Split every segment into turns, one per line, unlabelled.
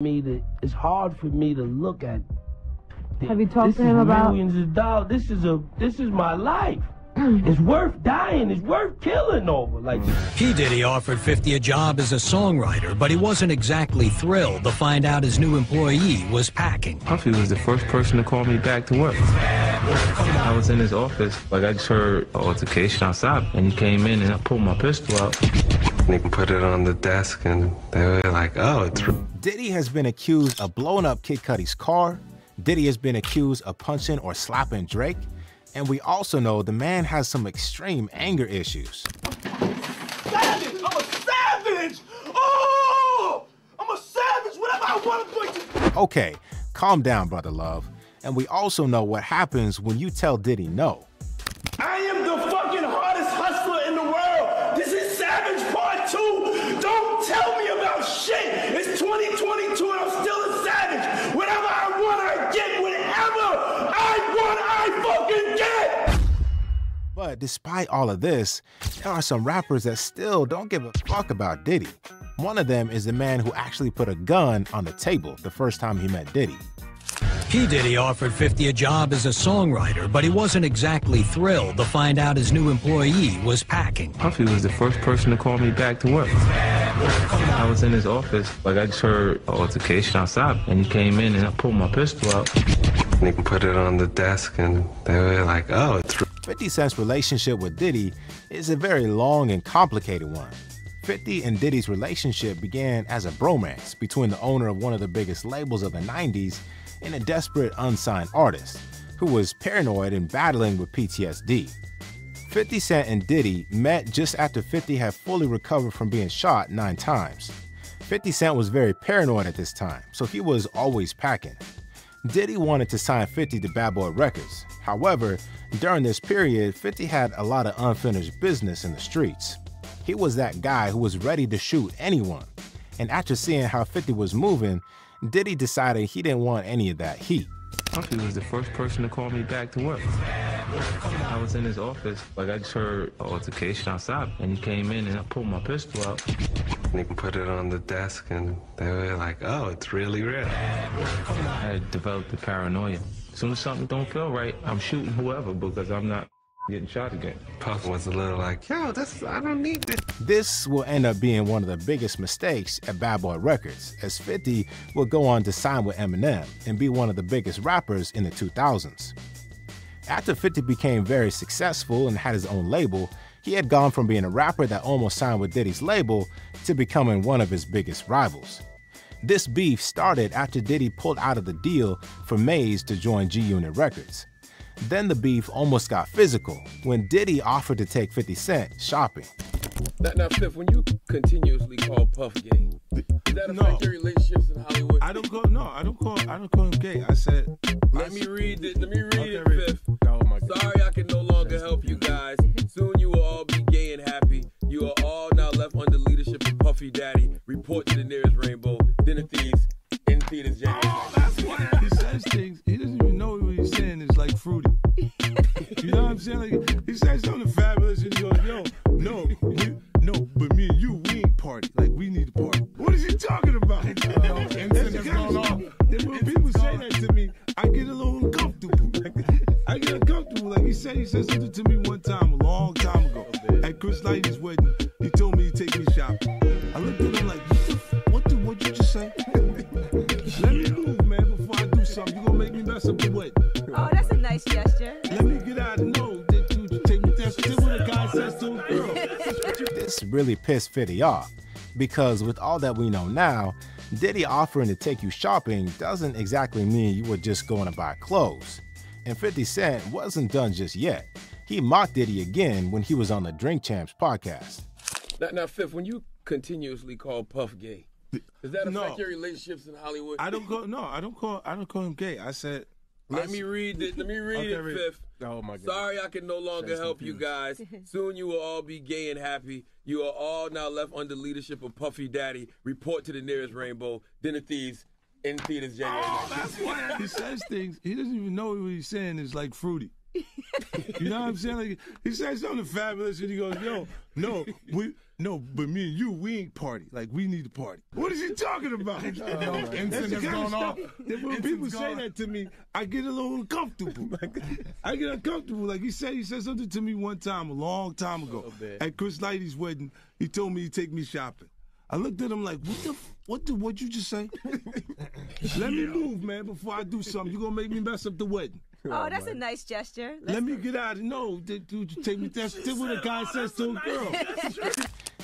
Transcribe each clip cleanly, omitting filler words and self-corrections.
It's hard for me to look at.
Have you talked to him about
millions of dollars? This is my life. It's worth dying. It's worth killing over. Like
P. Diddy offered 50 a job as a songwriter, but he wasn't exactly thrilled to find out his new employee was packing.
Puffy was the first person to call me back to work. I was in his office, like I just heard an altercation outside, and he came in and I pulled my pistol out.
They put it on the desk and they were like, oh, it's...
Diddy has been accused of blowing up Kid Cudi's car. Diddy has been accused of punching or slapping Drake. And we also know the man has some extreme anger issues.
Savage! I'm a savage! Oh! I'm a savage! Whatever I want to put you...
Okay, calm down, Brother Love. And we also know what happens when you tell Diddy no.
I am the fucking hardest hustler in the world! This is Savage Part 2! Don't tell me about shit! It's 2022 and I'm still a savage! Whatever I want, I get! Whatever I want, I fucking get!
But despite all of this, there are some rappers that still don't give a fuck about Diddy. One of them is the man who actually put a gun on the table the first time he met Diddy.
P. Diddy offered 50 a job as a songwriter, but he wasn't exactly thrilled to find out his new employee was packing.
Puffy was the first person to call me back to work. I was in his office, like I just heard an altercation outside, and he came in and I pulled my pistol out.
They put it on the desk and they were like, oh, it's...
50 Cent's relationship with Diddy is a very long and complicated one. 50 and Diddy's relationship began as a bromance between the owner of one of the biggest labels of the 90s and a desperate unsigned artist who was paranoid and battling with PTSD. 50 Cent and Diddy met just after 50 had fully recovered from being shot 9 times. 50 Cent was very paranoid at this time, so he was always packing. Diddy wanted to sign 50 to Bad Boy Records. However, during this period, 50 had a lot of unfinished business in the streets. He was that guy who was ready to shoot anyone. And after seeing how 50 was moving, Diddy decided he didn't want any of that heat.
Puffy was the first person to call me back to work. I was in his office, like I just heard an altercation outside, and he came in and I pulled my pistol out.
They put it on the desk and they were like, oh, it's really real.
I had developed the paranoia. As soon as something don't feel right, I'm shooting whoever because I'm not getting shot again.
Puff was a little like, yo, I don't need this.
This will end up being one of the biggest mistakes at Bad Boy Records, as 50 will go on to sign with Eminem and be one of the biggest rappers in the 2000s. After 50 became very successful and had his own label, he had gone from being a rapper that almost signed with Diddy's label to becoming one of his biggest rivals. This beef started after Diddy pulled out of the deal for Maze to join G-Unit Records. Then the beef almost got physical when Diddy offered to take 50 Cent shopping.
Now, Fifth, when you continuously call Puff gay, does that affect your relationships in Hollywood?
I don't call him gay. I said,
let me read it,
read
Fifth.
Oh my God.
Sorry I can no longer help you guys. Soon you will all be gay and happy. You are all now left under leadership of Puffy Daddy. Report to the nearest rainbow. Dinner thieves in theaters January.
Oh, that's why he says things. He doesn't even know what he's saying is like fruity. You know what I'm saying? Like, he says something fabulous and he goes, yo, no, but me and you, we ain't party. Like, we need to party. What is he talking about? And when people say that to me, I get a little uncomfortable. I get uncomfortable. Like he said something to me one time, a long time ago. At Chris Lighty's wedding, he told me to take me shopping. I looked at him like, what you just say? Let me move, man, before I do something. You gonna make me mess up the wedding.
Oh, that's a nice gesture.
Let me get out and know that you take me. That's what a guy says to a girl.
This really pissed 50 off, because with all that we know now, Diddy offering to take you shopping doesn't exactly mean you were just going to buy clothes. And 50 Cent wasn't done just yet. He mocked Diddy again when he was on the Drink Champs podcast.
Now, Fifth, when you continuously call Puff gay, does that affect your relationships in Hollywood?
I don't call him gay. I said,
let me read it, Fifth.
Oh my God.
Sorry I can no longer help you guys. Soon you will all be gay and happy. You are all now left under leadership of Puffy Daddy. Report to the nearest rainbow. Dinner thieves in theaters January.
Oh, that's why he says things. He doesn't even know what he's saying is like fruity. You know what I'm saying? Like, he says something fabulous and he goes, yo, no, No, but me and you, we ain't party. Like, we need to party. What is he talking about? That's the kind of stuff that when people say that to me, I get a little uncomfortable. I get uncomfortable. Like he said something to me one time, a long time ago. At Chris Lighty's wedding, he told me he'd take me shopping. I looked at him like, what'd you just say? Let me move, man, before I do something. You're gonna make me mess up the wedding.
Oh, that's a nice gesture.
Let me get out of no, dude, take me. That's what a guy says to a girl.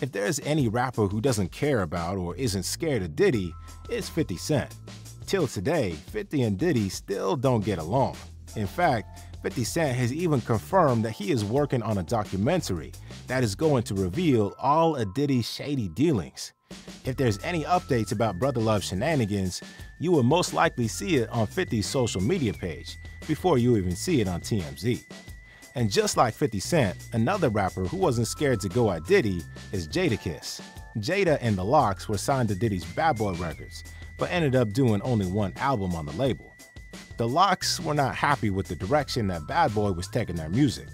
If there's any rapper who doesn't care about or isn't scared of Diddy, it's 50 Cent. Till today, 50 and Diddy still don't get along. In fact, 50 Cent has even confirmed that he is working on a documentary that is going to reveal all of Diddy's shady dealings. If there's any updates about Brother Love's shenanigans, you will most likely see it on 50's social media page before you even see it on TMZ. And just like 50 Cent, another rapper who wasn't scared to go at Diddy is Jadakiss. Jada and the Lox were signed to Diddy's Bad Boy Records, but ended up doing only one album on the label. The Lox were not happy with the direction that Bad Boy was taking their music.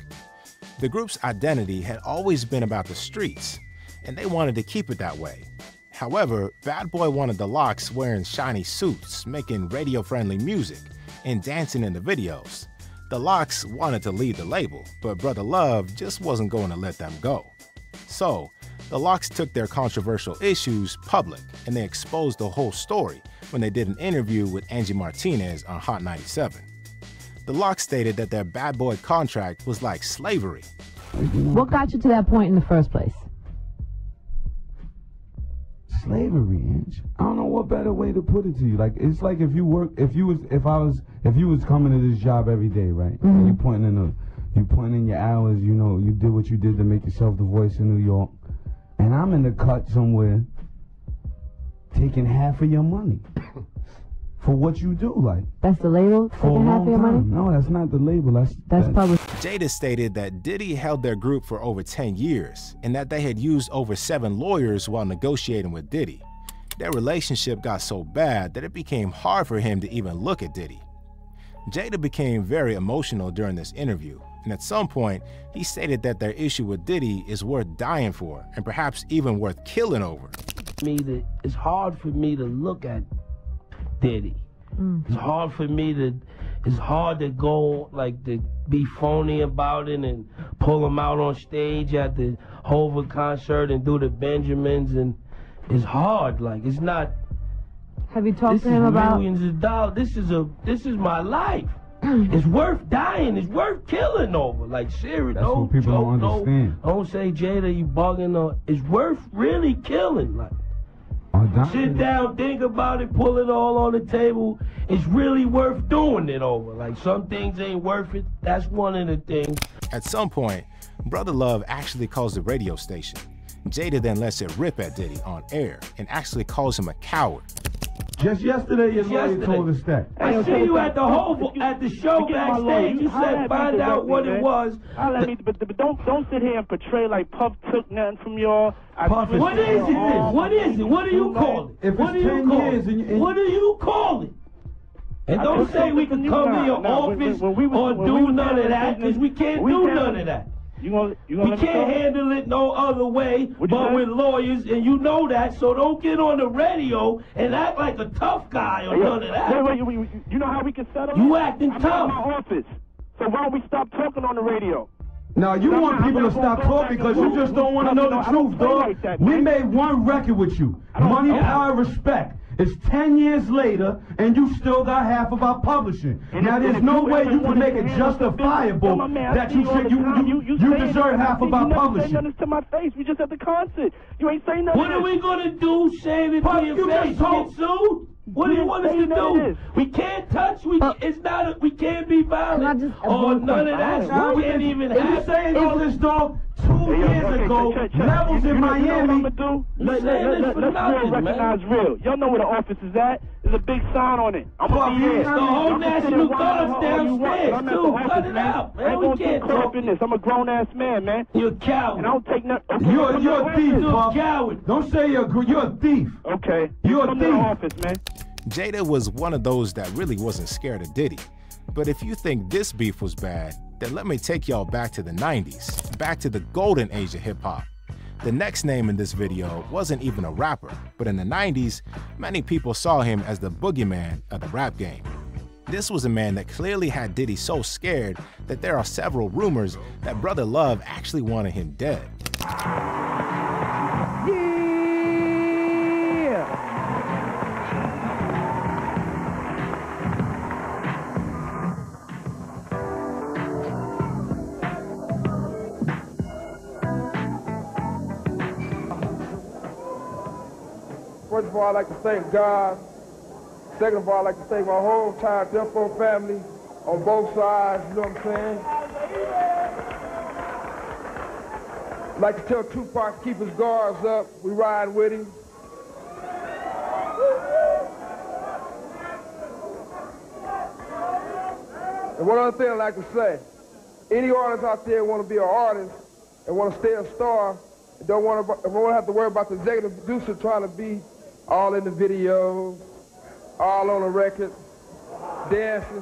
The group's identity had always been about the streets, and they wanted to keep it that way. However, Bad Boy wanted the Lox wearing shiny suits, making radio-friendly music, and dancing in the videos. The Lox wanted to lead the label, but Brother Love just wasn't going to let them go. So, the Lox took their controversial issues public, and they exposed the whole story when they did an interview with Angie Martinez on Hot 97. The Lox stated that their Bad Boy contract was like slavery.
What got you to that point in the first place?
Slavery, Ange. I don't know what better way to put it to you. Like, it's like if you was coming to this job every day, right? And you putting in your hours, you know, you did what you did to make yourself the voice in New York. And I'm in the cut somewhere taking half of your money for what you do, like.
That's the label? Taking half of your money?
No, that's not the label. That's
public.
Jada stated that Diddy held their group for over 10 years and that they had used over 7 lawyers while negotiating with Diddy. Their relationship got so bad that it became hard for him to even look at Diddy. Jada became very emotional during this interview, and at some point, he stated that their issue with Diddy is worth dying for and perhaps even worth killing over.
It's hard for me to look at Diddy. It's hard to go, like, to be phony about it and pull him out on stage at the Hova concert and do the Benjamins, and it's hard, like, it's not.
Have you talked to him about
millions of dollars? This is my life. It's worth dying. It's worth killing over. Like, serious.
That's what people don't understand.
Don't say, Jada, you bugging. Or it's worth really killing. Like, sit down, think about it, pull it all on the table. It's really worth doing it over. Like, some things ain't worth it. That's one of the things.
At some point, Brother Love actually calls the radio station. Jada then lets it rip at Diddy on air and actually calls him a coward.
Just yesterday, your lawyer told us that.
I see you at the show backstage. You said find out what it was.
But don't sit here and portray like Puff took nothing from y'all.
What is it? What is it? What do you call it?
If it's 10 years,
what do you call it? And don't say we can come to your office or do none of that, because we can't do none of that. We can't handle it no other way but with lawyers, and you know that, so don't get on the radio and act like a tough guy or none of that.
Wait, you know how we can settle it?
You acting tough.
I'm in my office, so why don't we stop talking on the radio?
No, you want people to stop talking because you just don't want to know the truth, dog. We made one record with you, Money, Power, Respect. It's 10 years later, and you still got half of our publishing. Now, there's no way you can make it justifiable that you deserve half of our publishing.
You ain't saying nothing to my face. We just at the concert. You ain't saying nothing.
What are we gonna do? Saying it to your face? Get sued? What do you want us to do? We can't touch. We can't be violent or none of that. We can't even have.
You saying all this, dog? 2 years ago, Levels in Miami.
Let's real recognize real. Y'all know where the office is at. There's a big sign on it. I'm gonna be here.
The whole National Guard's downstairs too. Cut it out, man. We can't talk
in this. I'm a grown ass man, man.
You're a coward.
And I don't take nothing.
You're a thief,
You're a coward.
Don't say you're a thief.
Okay.
You're a thief.
Come to the office, man.
Jada was one of those that really wasn't scared of Diddy. But if you think this beef was bad, then let me take y'all back to the 90s, back to the golden age of hip-hop. The next name in this video wasn't even a rapper, but in the 90s, many people saw him as the boogeyman of the rap game. This was a man that clearly had Diddy so scared that there are several rumors that Brother Love actually wanted him dead.
First of all, I'd like to thank God. Second of all, I'd like to thank my whole entire Death Row family on both sides, you know what I'm saying? I'd like to tell Tupac to keep his guards up. We ride with him. And one other thing I'd like to say, any artist out there want to be an artist and want to stay a star, and don't want to have to worry about the executive producer trying to be all in the videos, all on the record, dancing.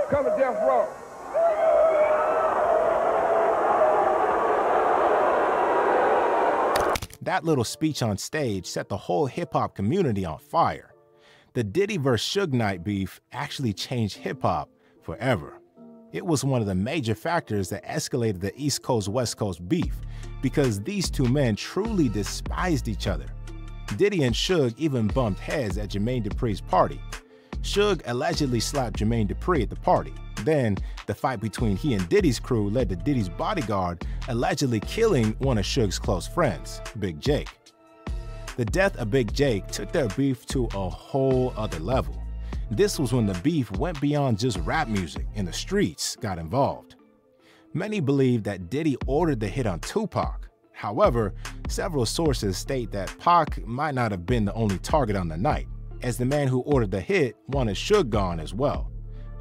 Come to Death Row.
That little speech on stage set the whole hip-hop community on fire. The Diddy vs. Suge Knight beef actually changed hip-hop forever. It was one of the major factors that escalated the East Coast-West Coast beef because these two men truly despised each other. Diddy and Suge even bumped heads at Jermaine Dupri's party. Suge allegedly slapped Jermaine Dupri at the party. Then, the fight between he and Diddy's crew led to Diddy's bodyguard allegedly killing one of Suge's close friends, Big Jake. The death of Big Jake took their beef to a whole other level. This was when the beef went beyond just rap music and the streets got involved. Many believe that Diddy ordered the hit on Tupac. However, several sources state that Pac might not have been the only target on the night, as the man who ordered the hit wanted Suge gone as well.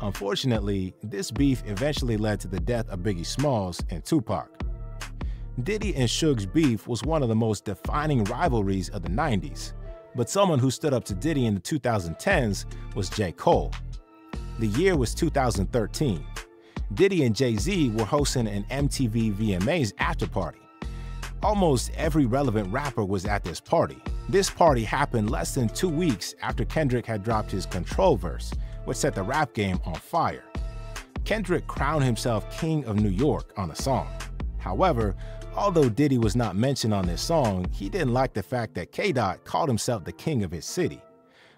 Unfortunately, this beef eventually led to the death of Biggie Smalls and Tupac. Diddy and Suge's beef was one of the most defining rivalries of the 90s, but someone who stood up to Diddy in the 2010s was J. Cole. The year was 2013. Diddy and Jay-Z were hosting an MTV VMAs after party. Almost every relevant rapper was at this party. This party happened less than 2 weeks after Kendrick had dropped his Control verse, which set the rap game on fire. Kendrick crowned himself King of New York on the song. However, although Diddy was not mentioned on this song, he didn't like the fact that K-Dot called himself the king of his city.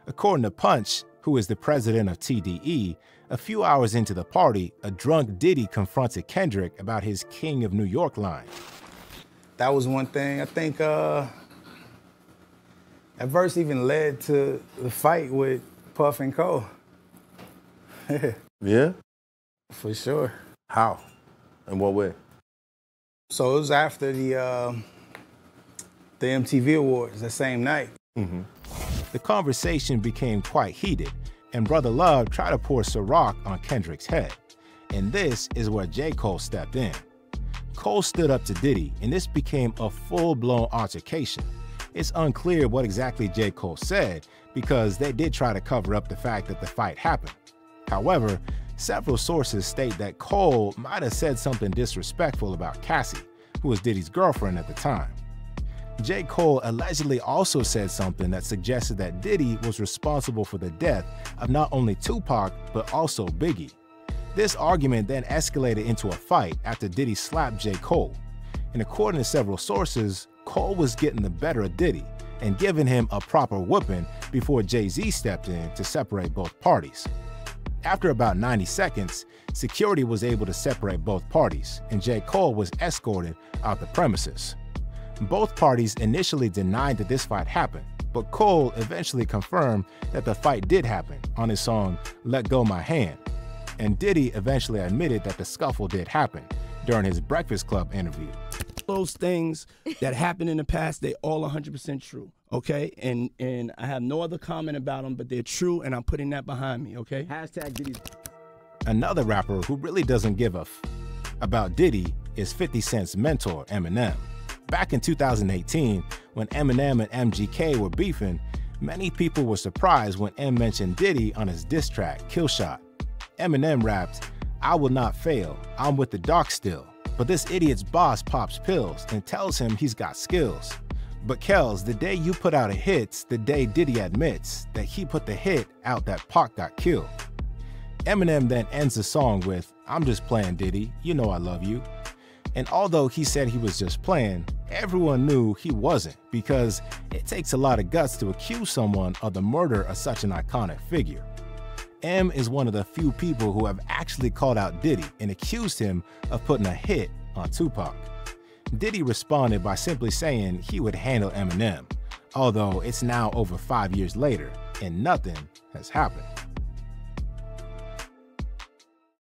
According to Punch, who is the president of TDE, a few hours into the party, a drunk Diddy confronted Kendrick about his King of New York line.
That was one thing. I think that verse even led to the fight with Puff and Cole.
Yeah?
For sure.
How? In what way?
So it was after the MTV Awards that same night.
Mm-hmm. The conversation became quite heated, and Brother Love tried to pour Ciroc on Kendrick's head. And this is where J. Cole stepped in. Cole stood up to Diddy, and this became a full-blown altercation. It's unclear what exactly J. Cole said, because they did try to cover up the fact that the fight happened. However, several sources state that Cole might have said something disrespectful about Cassie, who was Diddy's girlfriend at the time. J. Cole allegedly also said something that suggested that Diddy was responsible for the death of not only Tupac, but also Biggie. This argument then escalated into a fight after Diddy slapped J. Cole. And according to several sources, Cole was getting the better of Diddy and giving him a proper whooping before Jay-Z stepped in to separate both parties. After about 90 seconds, security was able to separate both parties, and J. Cole was escorted out the premises. Both parties initially denied that this fight happened, but Cole eventually confirmed that the fight did happen on his song Let Go My Hand. And Diddy eventually admitted that the scuffle did happen during his Breakfast Club interview.
Those things that happened in the past, they all 100% true, okay? And I have no other comment about them, but they're true, and I'm putting that behind me, okay? Hashtag Diddy.
Another rapper who really doesn't give a about Diddy is 50 Cent's mentor, Eminem. Back in 2018, when Eminem and MGK were beefing, many people were surprised when M mentioned Diddy on his diss track, Kill Shot. Eminem rapped, "I will not fail, I'm with the dark still, But this idiot's boss pops pills and tells him he's got skills. But Kells, the day you put out a hit's the day Diddy admits that he put the hit out that Pac got killed. Eminem then ends the song with, "I'm just playing, Diddy, you know I love you." And although he said he was just playing, everyone knew he wasn't, because it takes a lot of guts to accuse someone of the murder of such an iconic figure. M is one of the few people who have actually called out Diddy and accused him of putting a hit on Tupac. Diddy responded by simply saying he would handle Eminem, although it's now over 5 years later and nothing has happened.